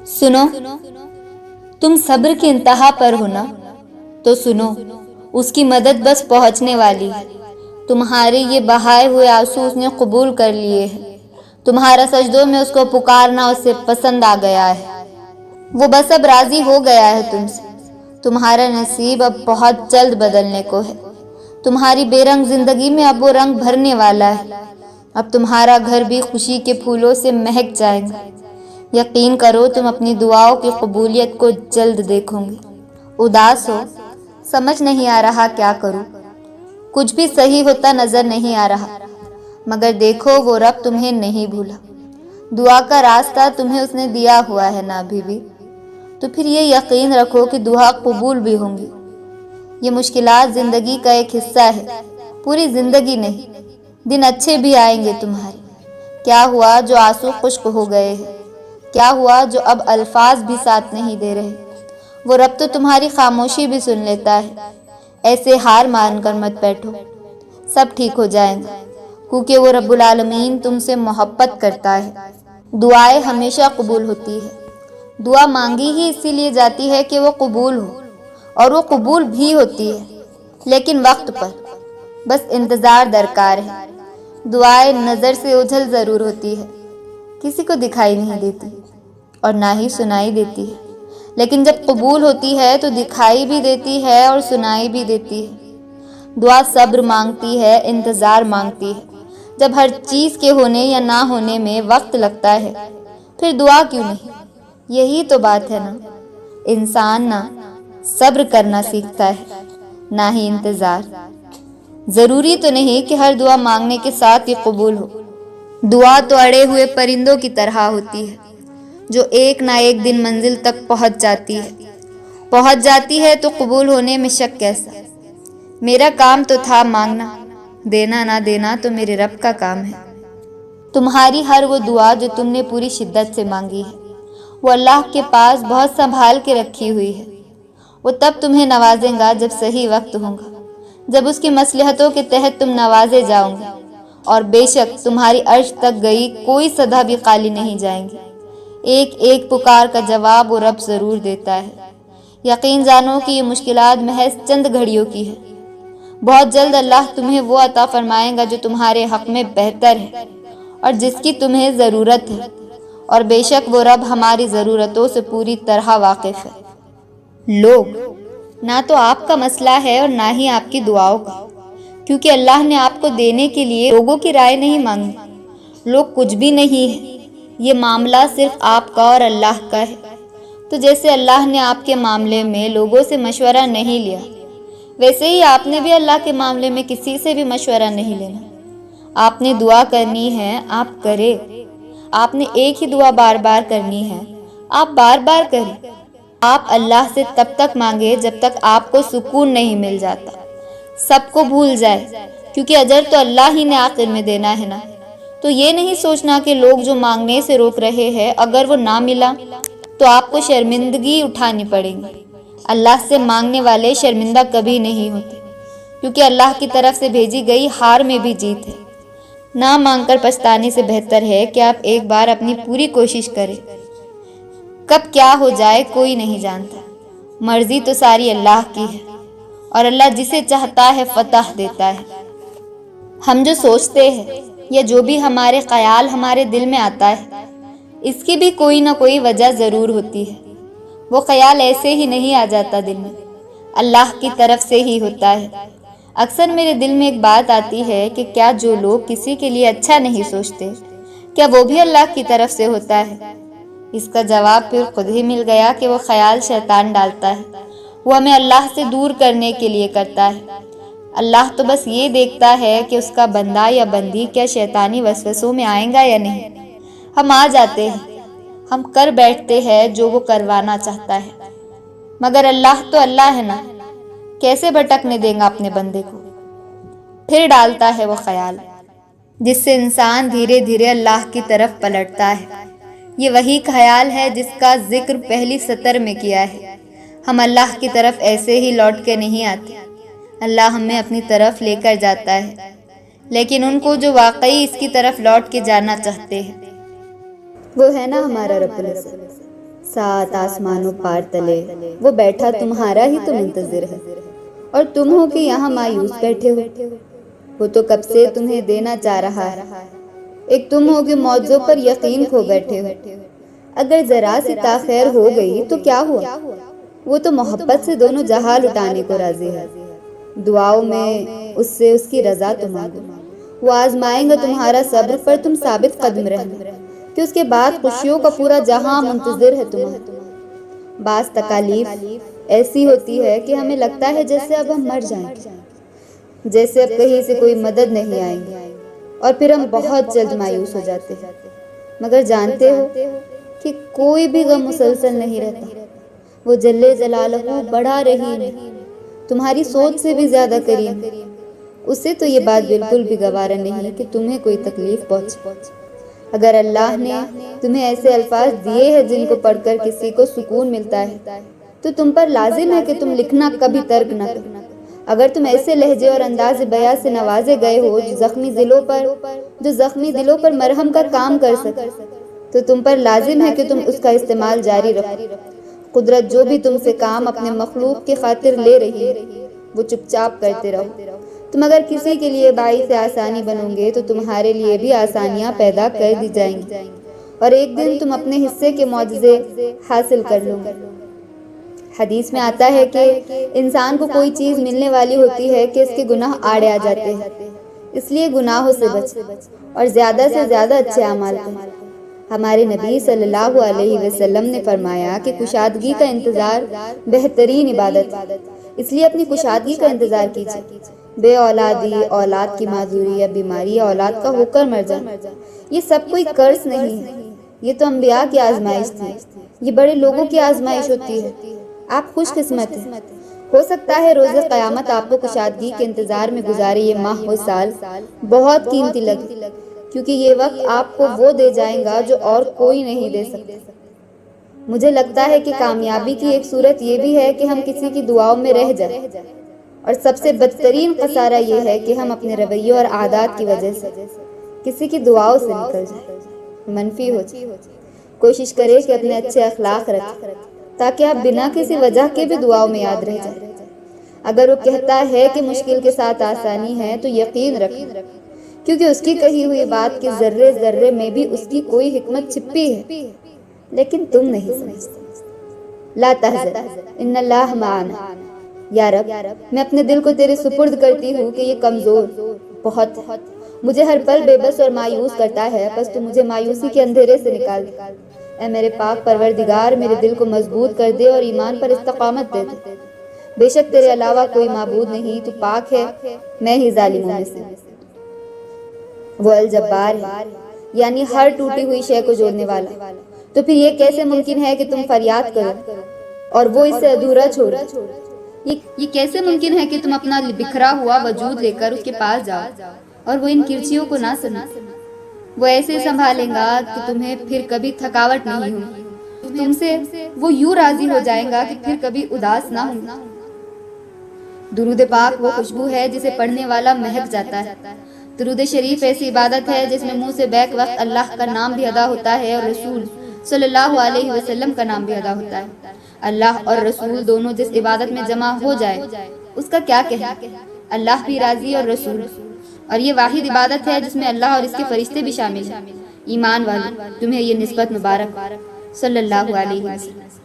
सुनो, तुम सब्र की इंतहा पर हो ना, तो सुनो, उसकी मदद बस पहुंचने वाली है। तुम्हारे ये बहाए हुए आंसू उसने कबूल कर लिए हैं। तुम्हारा सजदों में उसको पुकारना उसे पसंद आ गया है। वो बस अब राजी हो गया है तुमसे। तुम्हारा नसीब अब बहुत जल्द बदलने को है। तुम्हारी बेरंग जिंदगी में अब वो रंग भरने वाला है। अब तुम्हारा घर भी खुशी के फूलों से महक जाएगा। यकीन करो, तुम अपनी दुआओं की कबूलियत को जल्द देखोगे। उदास हो, समझ नहीं आ रहा क्या करूं, कुछ भी सही होता नजर नहीं आ रहा, मगर देखो वो रब तुम्हें नहीं भूला। दुआ का रास्ता तुम्हें उसने दिया हुआ है ना अभी भी, तो फिर ये यकीन रखो कि दुआ कबूल भी होंगी। ये मुश्किलात जिंदगी का एक हिस्सा है, पूरी जिंदगी नहीं। दिन अच्छे भी आएंगे तुम्हारे। क्या हुआ जो आंसू खुश्क हो गए हैं? क्या हुआ जो अब अल्फाज भी साथ नहीं दे रहे? वो रब तो तुम्हारी खामोशी भी सुन लेता है। ऐसे हार मानकर मत बैठो, सब ठीक हो जाएगा, क्योंकि वो रब्बुल आलमीन तुमसे मोहब्बत करता है। दुआएं हमेशा कबूल होती है। दुआ मांगी ही इसीलिए जाती है कि वो कबूल हो, और वो कबूल भी होती है, लेकिन वक्त पर। बस इंतज़ार दरकार है। दुआएं नज़र से ओझल ज़रूर होती है, किसी को दिखाई नहीं देती और ना ही सुनाई देती है, लेकिन जब कबूल होती है तो दिखाई भी देती है और सुनाई भी देती है। दुआ सब्र मांगती है, इंतज़ार मांगती है। जब हर चीज़ के होने या ना होने में वक्त लगता है, फिर दुआ क्यों नहीं? यही तो बात है ना, इंसान ना सब्र करना सीखता है, ना ही इंतज़ार। ज़रूरी तो नहीं कि हर दुआ मांगने के साथ ही कबूल हो। दुआ तो अड़े हुए परिंदों की तरह होती है, जो एक ना एक दिन मंजिल तक पहुंच जाती है तो कबूल होने में शक कैसा। मेरा काम तो था मांगना, देना ना देना तो मेरे रब का काम है। तुम्हारी हर वो दुआ जो तुमने पूरी शिद्दत से मांगी है, वो अल्लाह के पास बहुत संभाल के रखी हुई है। वो तब तुम्हें नवाजेगा जब सही वक्त होगा, जब उसकी मसलहतों के तहत तुम नवाजे जाओगे। और बेशक तुम्हारी अर्श तक गई कोई सदा भी खाली नहीं जाएंगी। एक एक पुकार का जवाब वो रब ज़रूर देता है। यकीन जानो कि ये मुश्किलात महज चंद घड़ियों की है। बहुत जल्द अल्लाह तुम्हें वो अता फरमाएगा जो तुम्हारे हक में बेहतर है और जिसकी तुम्हें ज़रूरत है। और बेशक वो रब हमारी ज़रूरतों से पूरी तरह वाकिफ़ है। लोग ना तो आपका मसला है और ना ही आपकी दुआओं का, क्योंकि अल्लाह ने आपको देने के लिए लोगों की राय नहीं मांगी। लोग कुछ भी नहीं है, ये मामला सिर्फ आपका और अल्लाह का है। तो जैसे अल्लाह ने आपके मामले में लोगों से मशवरा नहीं लिया, वैसे ही आपने भी अल्लाह के मामले में किसी से भी मशवरा नहीं लेना। आपने दुआ करनी है, आप करें। आपने एक ही दुआ बार बार करनी है, आप बार बार करें। आप अल्लाह से तब तक मांगे जब तक आपको सुकून नहीं मिल जाता, सबको भूल जाए, क्योंकि अजर तो अल्लाह ही ने आखिर में देना है ना। तो ये नहीं सोचना कि लोग जो मांगने से रोक रहे हैं, अगर वो ना मिला तो आपको शर्मिंदगी उठानी पड़ेगी। अल्लाह से मांगने वाले शर्मिंदा कभी नहीं होते, क्योंकि अल्लाह की तरफ से भेजी गई हार में भी जीत है। ना मांगकर पछताने से बेहतर है कि आप एक बार अपनी पूरी कोशिश करें। कब क्या हो जाए कोई नहीं जानता, मर्जी तो सारी अल्लाह की है, और अल्लाह जिसे चाहता है फतह देता है। हम जो सोचते हैं या जो भी हमारे ख्याल हमारे दिल में आता है, इसकी भी कोई ना कोई वजह ज़रूर होती है। वो ख्याल ऐसे ही नहीं आ जाता दिल में, अल्लाह की तरफ से ही होता है। अक्सर मेरे दिल में एक बात आती है कि क्या जो लोग किसी के लिए अच्छा नहीं सोचते, क्या वो भी अल्लाह की तरफ से होता है? इसका जवाब फिर खुद ही मिल गया कि वो ख्याल शैतान डालता है, वो हमें अल्लाह से दूर करने के लिए करता है। अल्लाह तो बस ये देखता है कि उसका बंदा या बंदी क्या शैतानी वसवसों में आएगा या नहीं। हम आ जाते हैं, हम कर बैठते हैं जो वो करवाना चाहता है, मगर अल्लाह तो अल्लाह है ना, कैसे भटकने देगा अपने बंदे को। फिर डालता है वो ख्याल, जिससे इंसान धीरे धीरे अल्लाह की तरफ पलटता है। ये वही ख्याल है जिसका जिक्र पहली सतर में किया है। हम अल्लाह की तरफ ऐसे ही लौट के नहीं आते, अल्लाह हमें अपनी तरफ लेकर जाता है। लेकिन उनको जो वाकई इसकी तरफ लौट के जाना चाहते हैं, वो है ना हमारा रब्बुल इज़्ज़त। سات آسمانوں پار تلے وہ بیٹھا تمہارا ہی تو منتظر ہے، اور تم ہو کہ یہاں مایوس بیٹھے ہو۔ وہ تو کب سے تمہیں دینا چاہ رہا ہے، ایک تم ہو کہ معجزوں پر یقین کھو بیٹھے ہو۔ اگر ذرا سی تاخیر ہو گئی تو کیا ہوا، وہ تو محبت سے دونوں جہاں لٹانے کو راضی ہے۔ دعاؤں میں اس سے اس کی رضا تو مانگو، وہ آزمائیں گا تمہارا صبر، پر تم ثابت قدم رہنا کہ اس کے بعد خوشیوں کا پورا جہاں منتظر ہے تمہیں۔ بعض تکالیف ایسی ہوتی ہے کہ ہمیں لگتا ہے جیسے اب ہم مر جائیں گے، جیسے اب کہیں سے کوئی مدد نہیں آئیں گی، اور پھر ہم بہت جلد مایوس ہو جاتے ہیں۔ مگر جانتے ہو کہ کوئی بھی غم مسلسل نہیں رہتا، وہ جل جلالہ بڑا رحیم ہے، تمہاری سوچ سے بھی زیادہ کریم ہے۔ اسے تو یہ بات بالکل بھی گوارا نہیں کہ تمہیں کوئی تکلیف پہنچے۔ اگر اللہ نے تمہیں ایسے الفاظ دیے ہیں جن کو پڑھ کر کسی کو سکون ملتا ہے، تو تم پر لازم ہے کہ تم لکھنا کبھی ترک نہ کرو۔ اگر تم ایسے لہجے اور انداز بیاں سے نوازے گئے ہو جو زخمی دلوں پر مرہم کا کام کر سکے، تو تم پر لازم ہے کہ تم اس کا استعمال جاری رکھو۔ قدرت جو بھی تم سے کام اپنے مخلوق کی خاطر لے رہی ہے، وہ چپ چاپ کرتے رہو۔ تم اگر کسی کے لیے باعث آسانی بنو گے تو تمہارے لیے بھی آسانیاں پیدا کر دی جائیں گی، اور ایک دن تم اپنے حصے کے معجزے حاصل کر لو گے۔ حدیث میں آتا ہے کہ انسان کو کوئی چیز ملنے والی ہوتی ہے کہ اس کے گناہ آڑے آ جاتے ہیں، اس لیے گناہوں سے بچ اور زیادہ سے زیادہ اچھے اعمال کریں۔ ہمارے نبی صلی اللہ علیہ وسلم نے فرمایا کہ کشادگی کا انتظار بہترین عبادت ہے، اس لیے اپنی کشادگی کا انتظار کیجیے۔ بے اولادی، اولاد کی معذوری یا بیماری یا اولاد کا ہو کر مر جانا، یہ سب کوئی قرض نہیں ہے، یہ تو انبیاء کی آزمائش تھی، یہ بڑے لوگوں کی آزمائش ہوتی ہے۔ آپ خوش قسمت ہیں، ہو سکتا ہے روز قیامت آپ کو کشادگی کے انتظار میں گزارے یہ ماہ و سال بہت قیمتی لگے، کیونکہ یہ وقت آپ کو وہ دے جائیں گا جو اور کوئی نہیں دے سکتا۔ مجھے لگتا ہے کہ کامیابی کی ایک صورت یہ بھی ہے کہ ہم کسی کی دعاؤں میں رہ جائیں، اور سب سے بدترین خسارہ یہ ہے کہ ہم اپنے رویوں اور عادات کی وجہ سے کسی کی دعاؤں سے نکل جائیں، منفی ہو جائیں۔ کوشش کرے کہ اپنے اچھے اخلاق رکھیں تاکہ آپ بنا کسی وجہ کے بھی دعاؤں میں یاد رہ جائیں۔ اگر وہ کہتا ہے کہ مشکل کے ساتھ آسانی ہے تو یقین رکھیں، کیونکہ اس کی کہی ہوئی بات کے ذرے ذرے میں بھی اس کی کوئی حکمت چھپی ہے، لیکن تم نہیں سمجھتے۔ لا تحزن ان اللہ معنا۔ یا رب، میں اپنے دل کو تیرے سپرد کرتی ہوں کہ یہ کمزور بہت مجھے ہر پل بے بس اور مایوس کرتا ہے، بس تو مجھے مایوسی کے اندھیرے سے نکال دے۔ اے میرے پاک پروردگار، میرے دل کو مضبوط کر دے اور ایمان پر استقامت دے دے۔ بے شک تیرے علاوہ کوئی معبود نہیں، تو پاک ہے، میں ہی ظالموں میں سے۔ وہ الجبار ہے، یعنی ہر ٹوٹی ہوئی شے کو جوڑنے والا، تو پھر یہ کیسے ممکن ہے کہ تم فریاد کرو اور وہ اسے ادھورا چھوڑے؟ یہ کیسے ممکن ہے کہ تم اپنا بکھرا ہوا وجود لے کر اس کے پاس جاؤ اور وہ ان کرچیوں کو نہ سنے؟ وہ ایسے سنبھالیں گا کہ تمہیں پھر کبھی تھکاوٹ نہیں ہوگی، تم سے وہ یوں راضی ہو جائیں گا کہ پھر کبھی اداس نہ ہوگا۔ درود پاک وہ خوشبو ہے جسے پڑھنے والا مہک جاتا ہے۔ درود شریف ایسی عبادت ہے جس میں منہ سے بیک وقت اللہ کا نام بھی ادا ہوتا ہے اور رسول صلی اللہ علیہ وسلم کا نام بھی ادا ہوتا ہے۔ اللہ اور رسول دونوں جس عبادت میں جمع ہو جائے اس کا کیا کہنا، اللہ بھی راضی اور رسول، اور یہ واحد عبادت ہے جس میں اللہ اور اس کے فرشتے بھی شامل ہیں۔ ایمان والو، تمہیں یہ نسبت مبارک صلی اللہ علیہ وسلم۔